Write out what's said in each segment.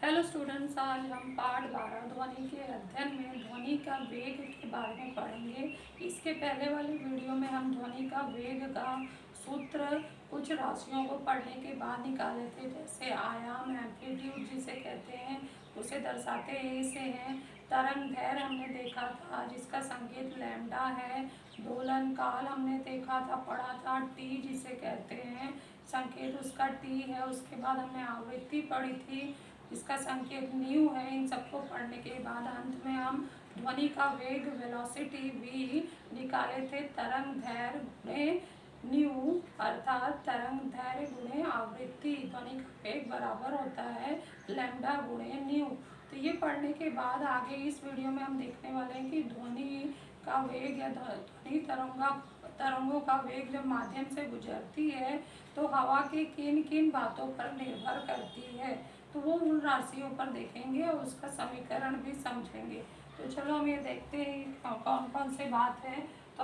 Hello students, आज हम पाठ 12 ध्वनि के अध्ययन में ध्वनि का वेग के बारे में पढ़ेंगे। इसके पहले वाले वीडियो में हम ध्वनि का वेग का सूत्र कुछ राशियों को पढ़ने के बाद निकाले थे, जैसे आयाम, एम्पलीट्यूड जिसे कहते हैं, उसे दर्शाते ए से हैं। तरंग दैर्घ्य हमने देखा था, जिसका संकेत लैम्डा है। दोलन काल हमने देखा था, पढ़ा था, टी जिसे कहते हैं, संकेत उसका टी है। उसके बाद हमने आवृत्ति पढ़ी थी, इसका संकेत न्यू है। इन सबको पढ़ने के बाद अंत में हम ध्वनि का वेग वेलोसिटी v निकाले थे। तरंग दैर्घ्य गुणे न्यू अर्थात तरंग दैर्घ्य गुणे आवृत्ति, ध्वनि का वेग बराबर होता है लैम्डा गुणे न्यू। तो ये पढ़ने के बाद आगे इस वीडियो में हम देखने वाले हैं कि ध्वनि का वेग या ध्वनि तरंगों का वेग जब माध्यम से गुजरती है तो हवा के किन किन बातों पर निर्भर करती है, तो वो उन राशियों पर देखेंगे और उसका समीकरण भी समझेंगे। तो चलो हम ये देखते हैं कौन कौन से बात है। तो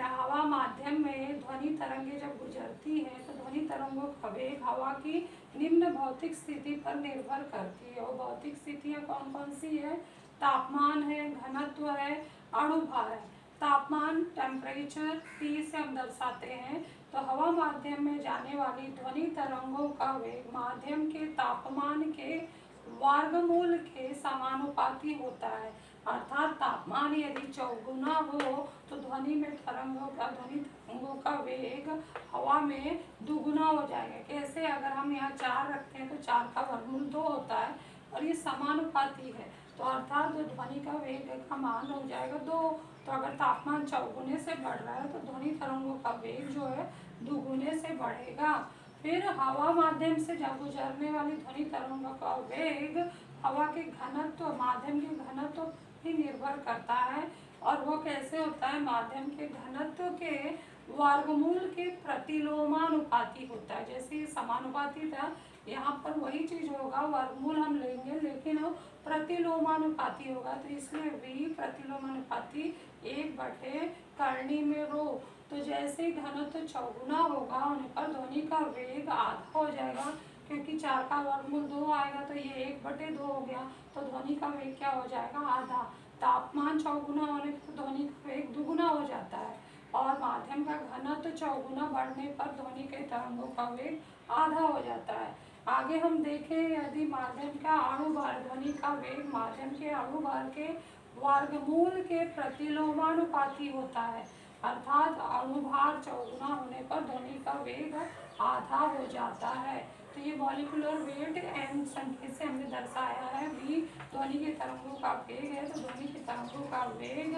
हवा माध्यम में ध्वनि तरंगे जब गुजरती है तो ध्वनि तरंगों का वेग हवा की निम्न भौतिक स्थिति पर निर्भर करती है। और भौतिक स्थितियाँ कौन कौन सी है? तापमान है, घनत्व है, अणुभार है। तापमान टेम्परेचर T से हम दर्शाते हैं। तो हवा माध्यम में जाने वाली ध्वनि तरंगों का वेग माध्यम के तापमान के वर्गमूल के समानुपाती होता है। अर्थात तापमान यदि चौगुना हो तो ध्वनि तरंगों का वेग हवा में दुगुना हो जाएगा। कैसे? अगर हम यहाँ 4 रखते हैं तो 4 का वर्गमूल 2 होता है और ये समानुपाती है, तो अर्थात जो ध्वनि का वेग का मान हो जाएगा 2। तो अगर तापमान चौगुने से बढ़ रहा है तो ध्वनि तरंगों का वेग जो है दुगुने से बढ़ेगा। फिर हवा माध्यम से जब गुजरने वाली ध्वनि तरंगों का वेग हवा के घनत्व, माध्यम के घनत्व पर निर्भर करता है। और वो कैसे होता है? माध्यम के घनत्व के वर्गमूल के प्रतिलोमानुपाती होता है। जैसे ये समानुपाती था, यहाँ पर वही चीज होगा, वर्गमूल हम लेंगे लेकिन वो प्रतिलोमानुपाती होगा। तो इसलिए v प्रतिलोमानुपाती 1 करनी में रो। तो जैसे ही घनत्व चौगुना होगा होने पर ध्वनि का वेग आधा हो जाएगा, क्योंकि 4 का वर्गमूल 2 आएगा तो ये 1/2 हो गया, तो ध्वनि का वेग क्या हो जाएगा? आधा। तापमान चौगुना होने पर ध्वनि का वेग दुगुना हो जाता है और माध्यम का घनत्व चौगुना बढ़ने पर ध्वनि के तरंगों का वेग आधा हो जाता है। आगे हम देखें, यदि माध्यम का अणुभार, ध्वनि का वेग माध्यम के अणुभार के वर्गमूल के प्रतिलोमानुपाती होता है। अर्थात अणुभार चौगुना होने पर ध्वनि का वेग आधा हो जाता है। तो ये मॉलिक्यूलर वेट एम संकेत से हमने दर्शाया है। v ध्वनि के तरंगों का वेग है, तो ध्वनि के तरंगों का वेग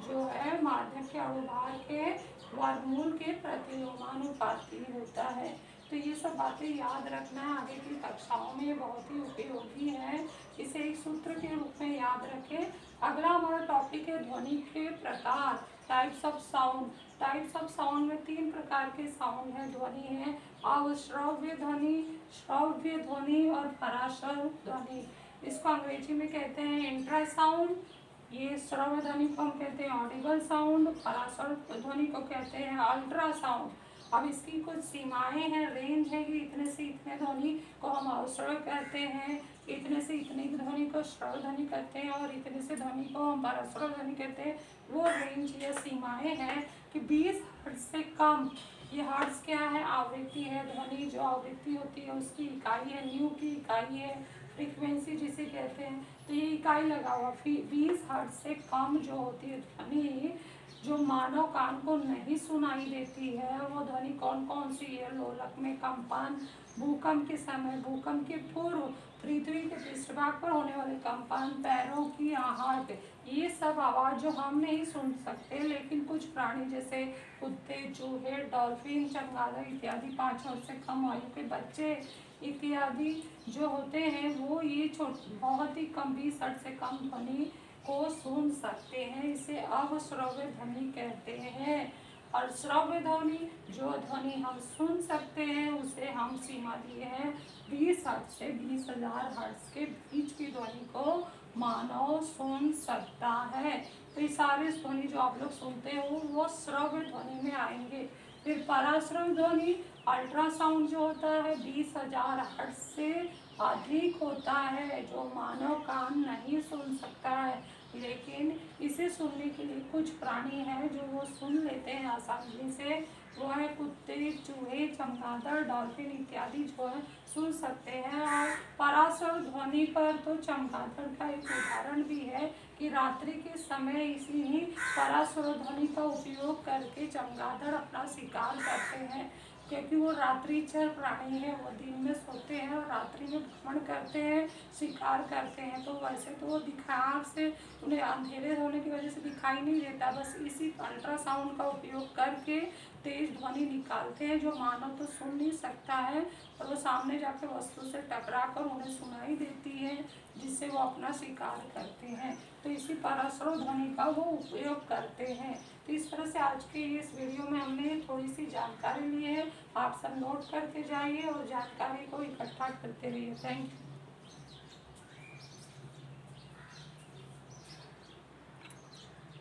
जो है माध्यम के अणुभार के वर्गमूल के प्रतिलोमानुपाती होता है। तो ये सब बातें याद रखना है, आगे की कक्षाओं में ये बहुत ही उपयोगी है। इसे एक सूत्र के रूप में याद रखें। अगला हमारा टॉपिक है ध्वनि के प्रकार, types of sound. Types of sound में 3 प्रकार के साउंड है, ध्वनि है। अश्रव्य ध्वनि, श्रव्य ध्वनि और पराश्रव्य ध्वनि। इसको अंग्रेजी में कहते हैं इंट्रासाउंड। ये श्रव्य ध्वनि को हम कहते हैं ऑडिबल साउंड, पराश्रव्य ध्वनि को कहते हैं अल्ट्रासाउंड। अब इसकी कुछ सीमाएं हैं, रेंज है कि इतने से इतने ध्वनि को हम अश्रव्य कहते हैं, इतने से इतने की ध्वनि को श्रव्य ध्वनि कहते हैं और इतने से ध्वनि को हम पराश्रव्य ध्वनि कहते हैं। वो रेंज या सीमाएं हैं कि 20 हर्ट्ज से कम। ये हर्ट्ज क्या है? आवृत्ति है। ध्वनि जो आवृत्ति होती है उसकी इकाई है, न्यू की इकाई है, फ्रीक्वेंसी जिसे कहते हैं। तो ये इकाई लगा हुआ 20 हर्ट्ज से कम जो होती है ध्वनि, जो मानव कान को नहीं सुनाई देती है, वो ध्वनि कौन कौन सी है? लोलक में कंपन, भूकंप के समय, भूकंप के पूर्व, पृथ्वी के पृष्ठभाग पर होने वाले कंपन, पैरों की आहट, ये सब आवाज़ जो हम नहीं सुन सकते लेकिन कुछ प्राणी जैसे कुत्ते, चूहे, डॉल्फिन, चमगादड़ इत्यादि 5 वर्ष से कम आयु के बच्चे इत्यादि जो होते हैं वो ये बहुत ही कम 20 हर्ट्ज से कम ध्वनि को सुन सकते हैं। इसे अश्रव्य ध्वनि कहते हैं। और श्रव्य ध्वनि, जो ध्वनि हम सुन सकते हैं उसे हम सीमा दिए हैं 20 हर्ट्ज से 20,000 हर्ट्ज के बीच की ध्वनि को मानव सुन सकता है। तो ये सारे ध्वनि जो आप लोग सुनते हो वो श्रव्य ध्वनि में आएंगे। फिर पराश्रव्य ध्वनि, अल्ट्रासाउंड जो होता है 20,000 हर्ट्ज से अधिक होता है, जो मानव कान नहीं सुन सकता है। लेकिन इसे सुनने के लिए कुछ प्राणी हैं जो वो सुन लेते हैं आसानी से। वो है कुत्ते, चूहे, चमगादड़, डॉल्फिन इत्यादि जो है सुन सकते हैं। और पराशर ध्वनि पर तो चमगादड़ का एक उदाहरण भी है कि रात्रि के समय इसी ही पराशर ध्वनि का उपयोग करके चमगादड़ अपना शिकार करते हैं, क्योंकि वो रात्रिचर प्राणी है। वो दिन में सोते हैं और रात्रि में भ्रमण करते हैं, शिकार करते हैं। तो वैसे तो वो आँख से उन्हें अंधेरे होने की वजह से दिखाई नहीं देता, बस इसी अल्ट्रासाउंड का उपयोग करके तेज ध्वनि निकालते हैं जो मानव तो सुन नहीं सकता है, और वो सामने जाकर वस्तु से टकरा कर उन्हें सुनाई देती है, जिससे वो अपना शिकार करते हैं। तो इसी पराशर ध्वनि का वो उपयोग करते हैं। तो इस तरह से आज के इस वीडियो में हमने थोड़ी सी जानकारी ली है। आप सब नोट करते जाइए और जानकारी को इकट्ठा करते रहिए। Thank you.